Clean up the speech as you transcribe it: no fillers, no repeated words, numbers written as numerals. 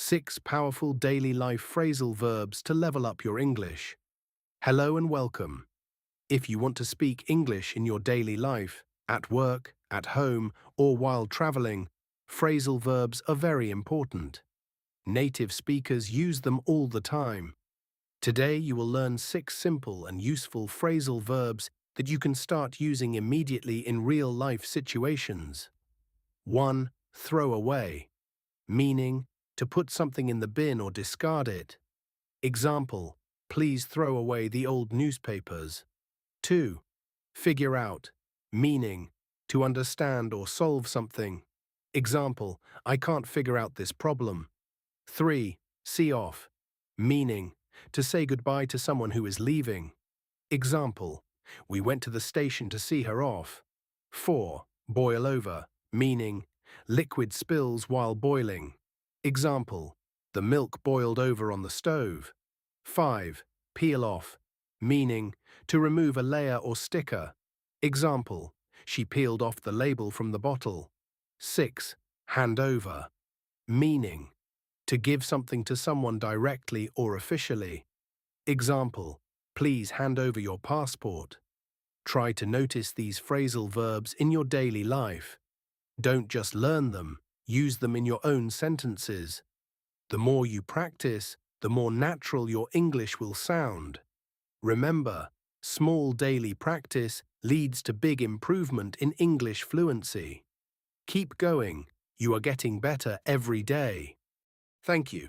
6 powerful daily life phrasal verbs to level up your English. Hello and welcome. If you want to speak English in your daily life, at work, at home, or while traveling, phrasal verbs are very important. Native speakers use them all the time. Today you will learn 6 simple and useful phrasal verbs that you can start using immediately in real-life situations. 1. Throw away, meaning to put something in the bin or discard it. Example, please throw away the old newspapers. 2. Figure out, meaning to understand or solve something. Example, I can't figure out this problem. 3. See off, meaning to say goodbye to someone who is leaving. Example, we went to the station to see her off. 4. Boil over, meaning liquid spills while boiling. Example, the milk boiled over on the stove. 5. Peel off, meaning to remove a layer or sticker. Example, she peeled off the label from the bottle. 6. Hand over, meaning to give something to someone directly or officially. Example, please hand over your passport. Try to notice these phrasal verbs in your daily life. Don't just learn them, use them in your own sentences. The more you practice, the more natural your English will sound. Remember, small daily practice leads to big improvement in English fluency. Keep going, you are getting better every day. Thank you.